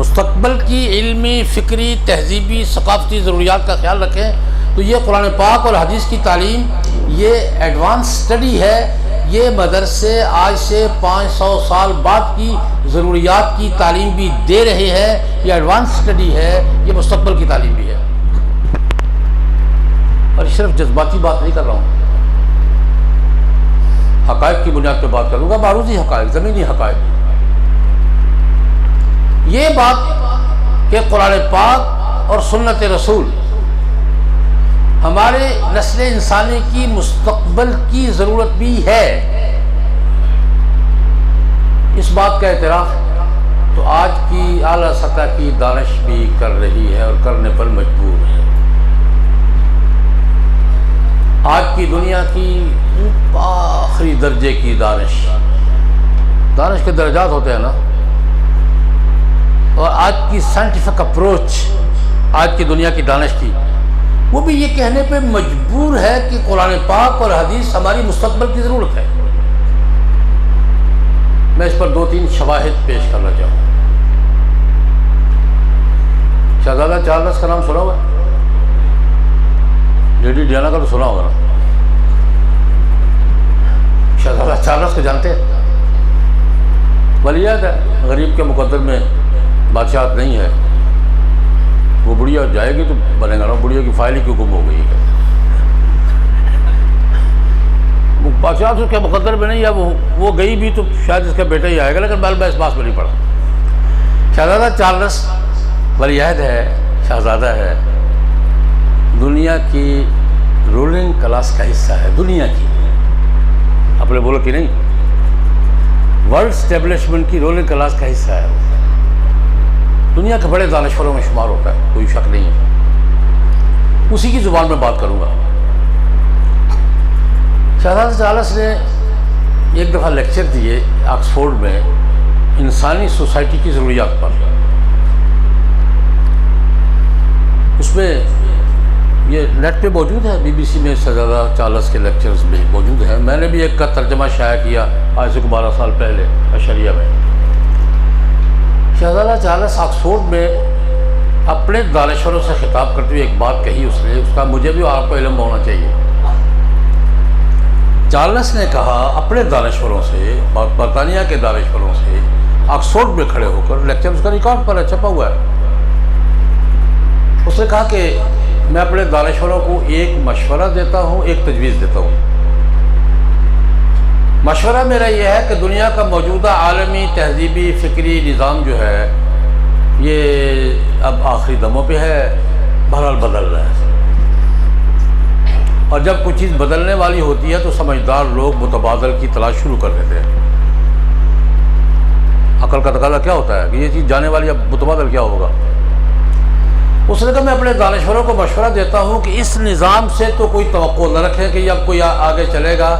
مستقبل کی علمی، فکری، تہذیبی، ثقافتی ضروریات کا خیال رکھیں تو یہ قرآن پاک اور حدیث کی تعلیم یہ ایڈوانس اسٹڈی ہے. یہ مدرسے آج سے 500 سال بعد کی ضروریات کی تعلیم بھی دے رہے ہیں. یہ ایڈوانس اسٹڈی ہے، یہ مستقبل کی تعلیم بھی ہے. اور صرف جذباتی بات نہیں کر رہا ہوں، حقائق کی بنیاد پہ بات کروں گا، معروضی حقائق، زمینی حقائق. یہ بات کہ قرآن پاک اور سنت رسول ہمارے نسل انسانی کی مستقبل کی ضرورت بھی ہے، اس بات کا اعتراف تو آج کی اعلیٰ سطح کی دانش بھی کر رہی ہے اور کرنے پر مجبور ہے. آج کی دنیا کی آخری درجے کی دانش کے درجات ہوتے ہیں نا، اور آج کی سائنٹیفک اپروچ آج کی دنیا کی دانش کی، وہ بھی یہ کہنے پہ مجبور ہے کہ قرآن پاک اور حدیث ہماری مستقبل کی ضرورت ہے. میں اس پر 2-3 شواہد پیش کرنا چاہوں گا. شہزادہ چارلس کا نام سنا ہوا؟ لیڈی ڈیانا کا تو سنا ہوگا نا. شہزادہ چارلس کو جانتے ہیں؟ ولیعہد ہے، غریب کے مقدر میں بادشاہت نہیں ہے. وہ بڑھیا جائے گی تو بنے گا نا، بڑھیا کی فائل ہی کیوں گم ہو گئی ہے؟ بادشاہ اس کے مقدر میں نہیں ہے، وہ گئی بھی تو شاید اس کا بیٹا ہی آئے گا، لیکن میں اس بات میں نہیں پڑا. شہزادہ چارلس ولیعہد ہے، شہزادہ ہے، دنیا کی رولنگ کلاس کا حصہ ہے. دنیا کی، اپنے بولو کہ نہیں، ورلڈ اسٹیبلشمنٹ کی رولنگ کلاس کا حصہ ہے. دنیا کے بڑے دانشوروں میں شمار ہوتا ہے، کوئی شک نہیں ہے. اسی کی زبان میں بات کروں گا. شہزادہ چارلس نے ایک دفعہ لیکچر دیے آکسفورڈ میں انسانی سوسائٹی کی ضروریات پر. اس میں یہ نیٹ پہ موجود ہے، BBC میں شہزادہ چارلس کے لیکچرز بھی موجود ہیں. میں نے بھی ایک کا ترجمہ شائع کیا آج سے 12 سال پہلے اشریہ میں. شہزادہ چارلس آکسفورڈ میں اپنے دانشوروں سے خطاب کرتے ہوئے ایک بات کہی اس نے، اس کا مجھے بھی آپ کو علم ہونا چاہیے. چارلس نے کہا اپنے دانشوروں سے، برطانیہ کے دانشوروں سے، آکسفورڈ میں کھڑے ہو کر، لیکچر اس کا ریکارڈ پر ہے، چھپا ہوا ہے. اس نے کہا کہ میں اپنے دانشوروں کو ایک مشورہ دیتا ہوں، ایک تجویز دیتا ہوں. مشورہ میرا یہ ہے کہ دنیا کا موجودہ عالمی تہذیبی فکری نظام جو ہے یہ اب آخری دموں پہ ہے، بہرحال بدل رہا ہے. اور جب کوئی چیز بدلنے والی ہوتی ہے تو سمجھدار لوگ متبادل کی تلاش شروع کر دیتے ہیں. عقل کا تقاضا کیا ہوتا ہے کہ یہ چیز جانے والی، اب متبادل کیا ہوگا. اس نے کہا میں اپنے دانشوروں کو مشورہ دیتا ہوں کہ اس نظام سے تو کوئی توقع نہ رکھیں کہ اب کوئی آگے چلے گا،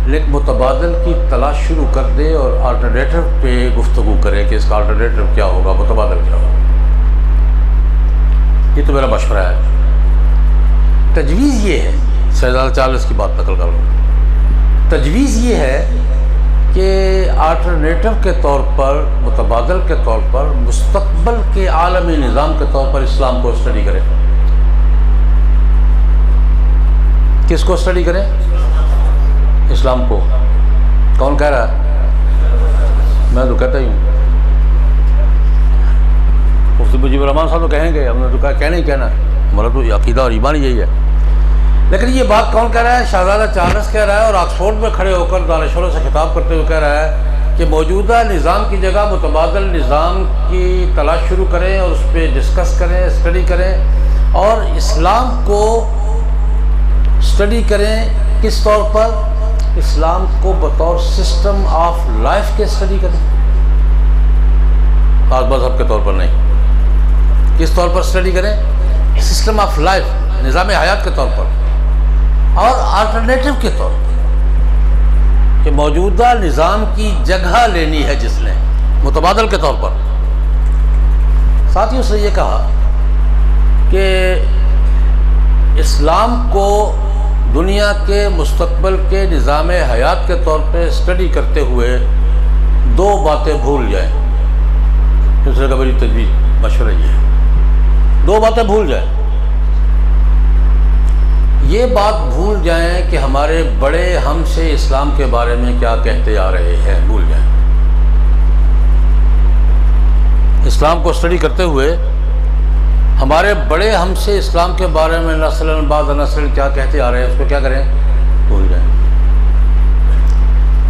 لیکن متبادل کی تلاش شروع کر دے اور آلٹرنیٹو پہ گفتگو کریں کہ اس کا آلٹرنیٹو کیا ہوگا، متبادل کیا ہوگا. یہ تو میرا مشورہ ہے. تجویز یہ ہے، شہزادہ چارلس کی بات نقل کر رہا ہوں، تجویز یہ ہے کہ آلٹرنیٹو کے طور پر، متبادل کے طور پر، مستقبل کے عالمی نظام کے طور پر اسلام کو اسٹڈی کریں. کس کو اسٹڈی کریں؟ اسلام کو. کون کہہ رہا ہے؟ میں تو کہتا ہی ہوں. مفتی مجیب الرحمان صاحب تو کہیں گے، ہم نے تو کہا کہنا ہی کہنا ہے، ہمارا تو عقیدہ اور ایمان یہی ہے. لیکن یہ بات کون کہہ رہا ہے؟ شہزادہ چارلس کہہ رہا ہے، اور آکسفورڈ میں کھڑے ہو کر دانشوروں سے خطاب کرتے ہوئے کہہ رہا ہے کہ موجودہ نظام کی جگہ متبادل نظام کی تلاش شروع کریں اور اس پہ ڈسکس کریں، اسٹڈی کریں، اور اسلام کو اسٹڈی کریں. کس طور پر؟ اسلام کو بطور سسٹم آف لائف کے اسٹڈی کریں، خاص مذہب کے طور پر نہیں. کس طور پر اسٹڈی کریں؟ سسٹم آف لائف، نظام حیات کے طور پر، اور آلٹرنیٹو کے طور پر کہ موجودہ نظام کی جگہ لینی ہے جس نے، متبادل کے طور پر. ساتھ ہی اس نے یہ کہا کہ اسلام کو دنیا کے مستقبل کے نظام حیات کے طور پہ اسٹڈی کرتے ہوئے 2 باتیں بھول جائیں. اس نے کہا میری تجویز مشورہ یہ ہے، 2 باتیں بھول جائیں. یہ بات بھول جائیں کہ ہمارے بڑے ہم سے اسلام کے بارے میں کیا کہتے آ رہے ہیں، بھول جائیں. اسلام کو اسٹڈی کرتے ہوئے ہمارے بڑے ہم سے اسلام کے بارے میں نسل بعد نسل کیا کہتے آ رہے ہیں، اس کو کیا کریں، بھول جائیں.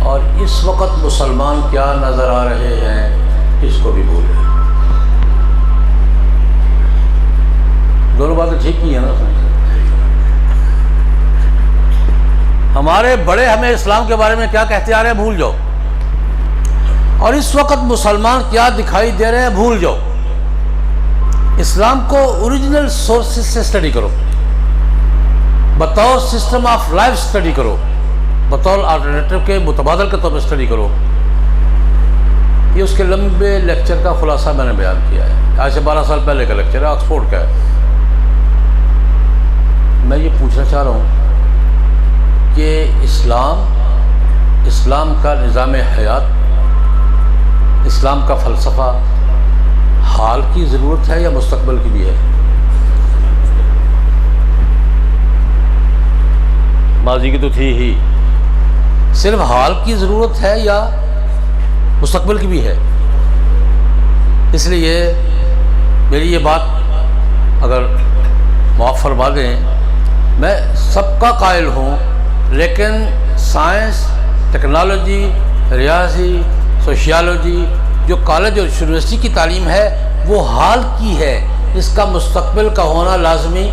اور اس وقت مسلمان کیا نظر آ رہے ہیں، اس کو بھی بھول جائیں. دونوں باتیں ٹھیک کی ہیں نا. ہمارے بڑے ہمیں اسلام کے بارے میں کیا کہتے آ رہے ہیں، بھول جاؤ. اور اس وقت مسلمان کیا دکھائی دے رہے ہیں، بھول جاؤ. اسلام کو اوریجنل سورسز سے اسٹڈی کرو، بطور سسٹم آف لائف اسٹڈی کرو، بطور آلٹرنیٹو کے متبادل کے طور پر اسٹڈی کرو. یہ اس کے لمبے لیکچر کا خلاصہ میں نے بیان کیا ہے. آج سے 12 سال پہلے کا لیکچر ہے، آکسفورڈ کا ہے. میں یہ پوچھنا چاہ رہا ہوں کہ اسلام کا نظام حیات، اسلام کا فلسفہ حال کی ضرورت ہے یا مستقبل کی بھی ہے؟ ماضی کی تو تھی ہی، صرف حال کی ضرورت ہے یا مستقبل کی بھی ہے؟ اس لیے میری یہ بات اگر معاف فرما دیں، میں سب کا قائل ہوں، لیکن سائنس، ٹیکنالوجی، ریاضی، سوشیالوجی جو کالج اور یونیورسٹی کی تعلیم ہے وہ حال کی ہے، اس کا مستقبل کا ہونا لازمی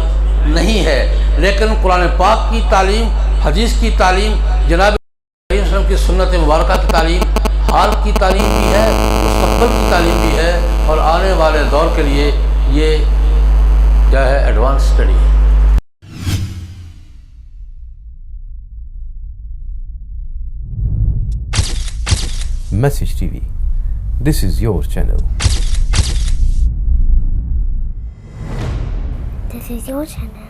نہیں ہے. لیکن قرآن پاک کی تعلیم، حدیث کی تعلیم، جناب علیہ وسلم کی سنت مبارکہ کی تعلیم حال کی تعلیم بھی ہے، مستقبل کی تعلیم بھی ہے، اور آنے والے دور کے لیے یہ کیا ہے، ایڈوانس اسٹڈی ہے. Message TV. This is your channel. This is your channel.